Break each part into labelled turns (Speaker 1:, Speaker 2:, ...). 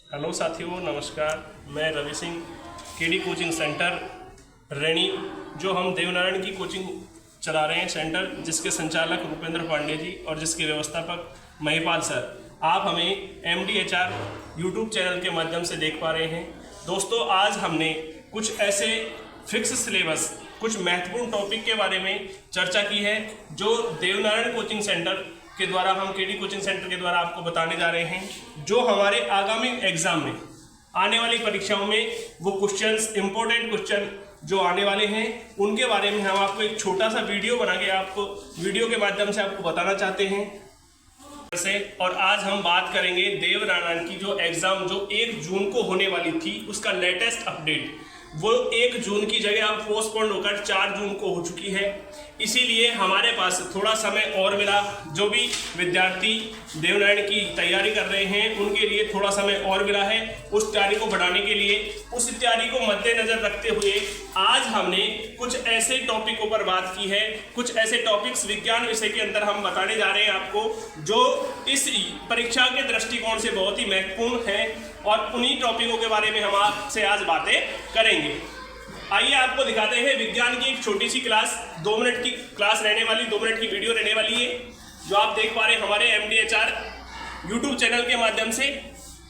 Speaker 1: Hello साथियों, नमस्कार। मैं Ravi Singh, KD coaching centre Reni, जो हम देवनारायण की कोचिंग चला रहे हैं सेंटर, जिसके संचालक रूपेंद्र पांडे जी और जिसके व्यवस्थापक महिपाल सर। आप हमें MDHR यूट्यूब चैनल के माध्यम से देख पा रहे हैं। दोस्तों, आज हमने कुछ ऐसे फिक्स सिलेबस, कुछ महत्वपूर्ण टॉपिक के बारे में चर्चा की है जो देवनारायण कोचिंग सेंटर के द्वारा, हम केडी कोचिंग सेंटर के द्वारा आपको बताने जा रहे हैं, जो हमारे आगामी एग्जाम में, आने वाली परीक्षाओं में वो क्वेश्चंस, इंपॉर्टेंट क्वेश्चन जो आने वाले हैं, उनके बारे में हम आपको एक छोटा सा वीडियो बना के आपको वीडियो के माध्यम से आपको बताना चाहते हैं से। और आज हम बात करेंगे देवनारायण की जो एग्जाम जो 1 जून को होने वाली थी, उसका लेटेस्ट अपडेट। वो 1 जून की जगह अब पोस्टपोन्ड होकर 4 जून को हो चुकी है। इसीलिए हमारे पास थोड़ा समय और मिला। जो भी विद्यार्थी देवनारायण की तैयारी कर रहे हैं, उनके लिए थोड़ा समय और मिला है उस तैयारी को बढ़ाने के लिए। उस तैयारी को मद्देनजर रखते हुए आज हमने कुछ ऐसे टॉपिकों पर बात की है, कुछ ऐसे टॉपिक्स विज्ञान विषय के अंदर हम बताने जा रहे हैं आपको, जो इस परीक्षा के दृष्टिकोण से बहुत ही महत्वपूर्ण है। और उन्हीं टॉपिकों के बारे में हम आपसे आज बातें करेंगे। आइए आपको दिखाते हैं विज्ञान की एक छोटी सी क्लास, 2 मिनट की क्लास रहने वाली, 2 मिनट की वीडियो रहने वाली है, जो आप देख पा रहे हैं हमारे MDHR यूट्यूब चैनल के माध्यम से।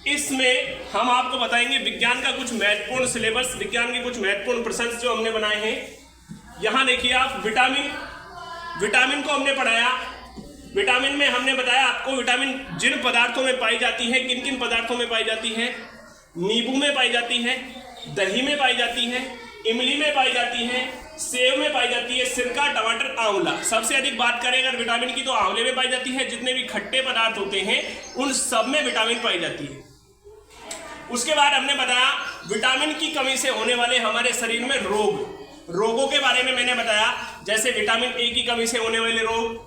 Speaker 1: इसमें हम आपको बताएंगे विज्ञान का कुछ महत्वपूर्ण सिलेबस, विज्ञान के कुछ महत्वपूर्ण प्रश्न जो हमने बनाए हैं। यहाँ देखिए आप, विटामिन को हमने पढ़ाया। विटामिन में हमने बताया आपको विटामिन जिन पदार्थों में पाई जाती है, किन किन पदार्थों में पाई जाती है। नींबू में पाई जाती है, दही में पाई जाती है, इमली में पाई जाती है, सेव में पाई जाती है, सिरका, टमाटर, आंवला। सबसे अधिक बात करें अगर विटामिन की तो आंवले में पाई जाती है। जितने भी खट्टे पदार्थ होते हैं उन सब में विटामिन पाई जाती है। उसके बाद हमने बताया विटामिन की कमी से होने वाले हमारे शरीर में रोगों के बारे में मैंने बताया। जैसे विटामिन A की कमी से होने वाले रोग,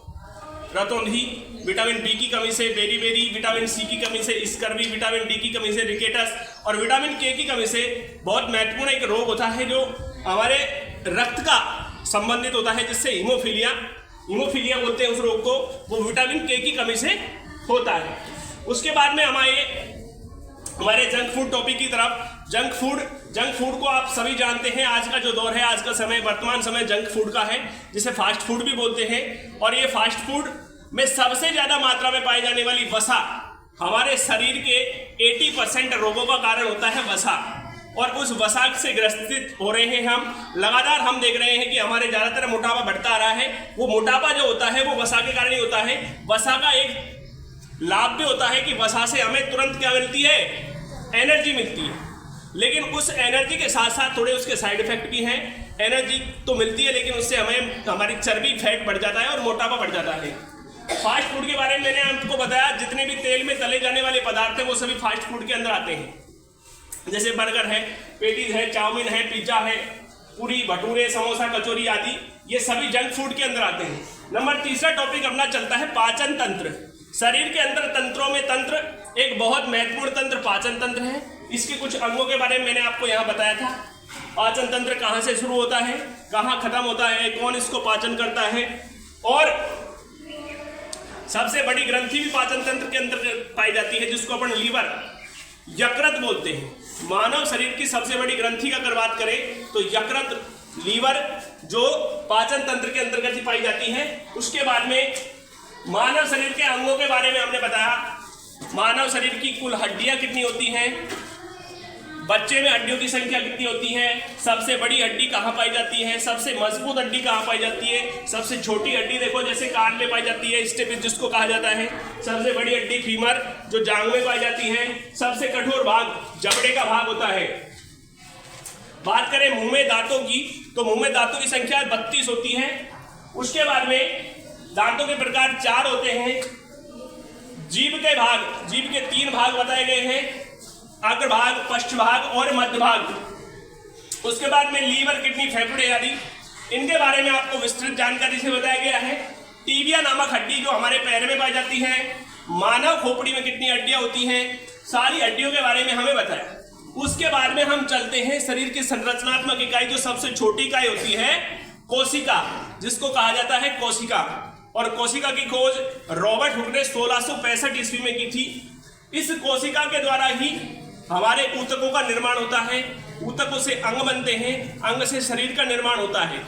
Speaker 1: रतौंधी, विटामिन B की कमी से बेरी, विटामिन C की कमी से स्कर्वी, विटामिन D की कमी से रिकेटस, और विटामिन K की कमी से बहुत महत्वपूर्ण एक रोग होता है जो हमारे रक्त का संबंधित होता है, जिससे हीमोफीलिया बोलते हैं उस रोग को। वो विटामिन K की कमी से होता है। उसके बाद में हमारे जंक फूड टॉपिक की तरफ। जंक फूड को आप सभी जानते हैं, आज का जो दौर है, आज का समय, वर्तमान समय जंक फूड का है, जिसे फास्ट फूड भी बोलते हैं। और ये फास्ट फूड में सबसे ज्यादा मात्रा में पाई जाने वाली वसा, हमारे शरीर के 80% रोगों का कारण होता है वसा। और उस वसा से ग्रसित हो रहे हैं हम। लगातार हम देख रहे हैं कि हमारे ज्यादातर मोटापा बढ़ता आ रहा है। वो मोटापा जो होता है वो वसा के कारण ही होता है। वसा का एक लाभ भी होता है कि वसा से हमें तुरंत क्या मिलती है, एनर्जी मिलती है। लेकिन उस एनर्जी के साथ साथ थोड़े उसके साइड इफेक्ट भी हैं। एनर्जी तो मिलती है, लेकिन उससे हमें हमारी चर्बी, फैट बढ़ जाता है और मोटापा बढ़ जाता है। फास्ट फूड के बारे में मैंने आपको बताया, जितने भी तेल में तले जाने वाले पदार्थ हैं वो सभी फास्ट फूड के अंदर आते हैं। जैसे बर्गर है, पेटीज है, चाउमीन है, पिज्जा है, पूरी, भटूरे, समोसा, कचौरी आदि, ये सभी जंक फूड के अंदर आते हैं। नंबर तीसरा टॉपिक अपना चलता है पाचन तंत्र। शरीर के अंदर तंत्रों में तंत्र, एक बहुत महत्वपूर्ण तंत्र पाचन तंत्र है। इसके कुछ अंगों के बारे में मैंने आपको यहाँ बताया था। पाचन तंत्र कहाँ से शुरू होता है, कहाँ खत्म होता है, कौन इसको पाचन करता है, और सबसे बड़ी ग्रंथि भी पाचन तंत्र के अंदर पाई जाती है, जिसको अपन लीवर, यकृत बोलते हैं। मानव शरीर की सबसे बड़ी ग्रंथि का अगर बात करें तो यकृत, लीवर, जो पाचन तंत्र के अंतर्गत ही पाई जाती है। उसके बाद में मानव शरीर के अंगों के बारे में हमने बताया। मानव शरीर की कुल हड्डियां कितनी होती हैं, बच्चे में हड्डियों की संख्या कितनी होती है, सबसे बड़ी हड्डी कहाँ पाई जाती है, सबसे मजबूत हड्डी कहाँ पाई जाती है, सबसे छोटी हड्डी देखो जैसे कान में पाई जाती है, स्टेपिस जिसको कहा जाता है, सबसे बड़ी हड्डी फीमर जो जांघ में पाई जाती है, सबसे कठोर भाग जबड़े का भाग होता है। बात करें मुंह में दांतों की, तो मुंह में दांतों की संख्या 32 होती है। उसके बाद में दांतों के प्रकार 4 होते हैं। जीभ के 3 भाग बताए गए हैं, अग्रभाग, पश्चभाग और मध्य भाग। उसके बाद में लीवर, किडनी, फेफड़े आदि, इनके बारे में आपको विस्तृत जानकारी से बताया गया है। टीबिया नामक हड्डी जो हमारे पैर में पाई जाती है। मानव खोपड़ी में कितनी हड्डियां होती हैं, सारी हड्डियों के बारे में हमें बताया। उसके बाद में हम चलते हैं शरीर की संरचनात्मक इकाई, जो सबसे छोटी इकाई होती है, कोशिका, जिसको कहा जाता है कोशिका। और कोशिका की खोज रॉबर्ट हुक ने 1665 ईस्वी में की थी। इस कोशिका के द्वारा ही हमारे ऊतकों का निर्माण होता है, ऊतकों से अंग बनते हैं, अंग से शरीर का निर्माण होता है।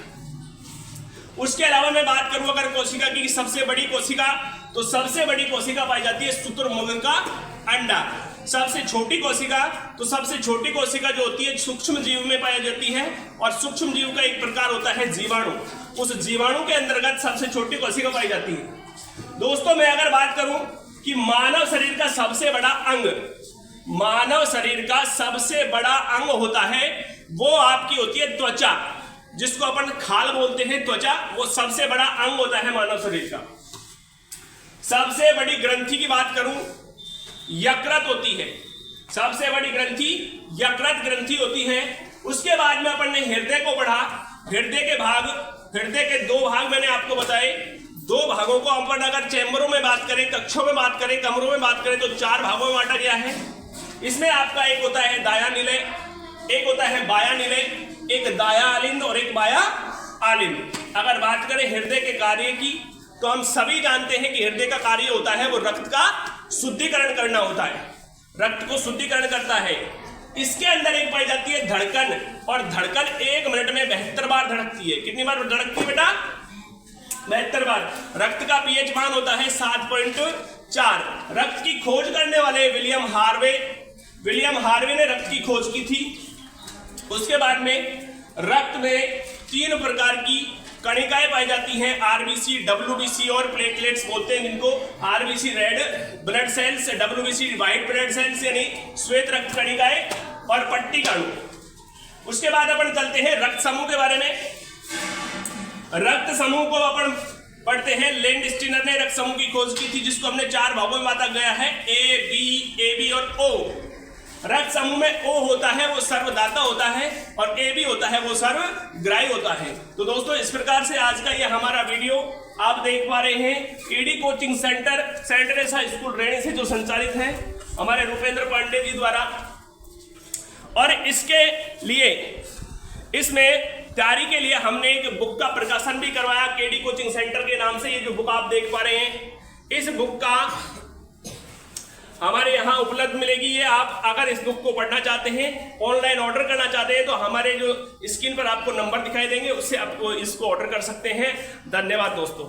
Speaker 1: उसके अलावा मैं बात करूं अगर कोशिका की सबसे बड़ी कोशिका, तो सबसे बड़ी कोशिका पाई जाती है शुतुरमुर्ग का अंडा। सबसे छोटी कोशिका, तो सबसे छोटी कोशिका जो होती है सूक्ष्म जीव में पाई जाती है, और सूक्ष्म जीव का एक प्रकार होता है जीवाणु। उस जीवाणु के अंतर्गत सबसे छोटी कोशिका पाई जाती है। दोस्तों मैं अगर बात करूं कि मानव शरीर का सबसे बड़ा अंग, मानव शरीर का सबसे बड़ा अंग होता है वो आपकी होती है त्वचा, जिसको अपन खाल बोलते हैं त्वचा, वो सबसे बड़ा अंग होता है मानव शरीर का। सबसे बड़ी ग्रंथि की बात करूं, यकृत होती है। सबसे बड़ी ग्रंथि यकृत ग्रंथि होती है। उसके बाद में अपन ने हृदय को पढ़ा। हृदय के दो भाग मैंने आपको बताए। दो भागों को अपन अगर चैम्बरों में बात करें, कक्षों में बात करें, कमरों में बात करें तो 4 भागों में बांटा गया है। इसमें आपका एक होता है दाया निलय, एक होता है बाया निलय, एक दाया आलिंद और एक बाया आलिंद। अगर बात करें हृदय के कार्य की, तो हम सभी जानते हैं कि हृदय का कार्य होता है वो रक्त का शुद्धिकरण करना होता है, रक्त को शुद्धिकरण करता है। इसके अंदर एक पाई जाती है धड़कन, और धड़कन 1 मिनट में 72 बार धड़कती है। कितनी बार धड़कती है बेटा? 72 बार। रक्त का पीएच मान होता है 7.4। रक्त की खोज करने वाले विलियम हार्वे ने रक्त की खोज की थी। उसके बाद में रक्त में 3 प्रकार की कणिकाएं पाई जाती हैं, आरबीसी, डब्ल्यूबीसी और प्लेटलेट्स बोलते हैं जिनको। RBC red blood cells, WBC white blood cells यानी श्वेत रक्त कणिकाएं, और पट्टी का अणु। उसके बाद अपन चलते हैं रक्त समूह के बारे में। रक्त समूह को अपन पढ़ते हैं। लैंड स्टीनर ने रक्त समूह की खोज की थी, जिसको हमने 4 भागों में बांटा गया है, ए बी और ओ। रक्त समूह में ओ होता है वो सर्वदाता होता है, और ए बी होता है वो सर्वग्राही होता है। तो दोस्तों इस प्रकार से आज का ये हमारा वीडियो आप देख पा रहे हैं KD coaching centre Saint Teresa school Reni से जो संचालित है हमारे रुपेंद्र पांडे जी द्वारा। और इसके लिए, इसमें तैयारी के लिए हमने एक बुक का प्रकाशन भी करवाया केडी कोचिंग सेंटर के नाम से। ये जो बुक आप देख पा रहे हैं, इस बुक का हमारे यहाँ उपलब्ध मिलेगी। ये आप अगर इस बुक को पढ़ना चाहते हैं, ऑनलाइन ऑर्डर करना चाहते हैं, तो हमारे जो स्क्रीन पर आपको नंबर दिखाई देंगे उससे आपको इसको ऑर्डर कर सकते हैं। धन्यवाद दोस्तों।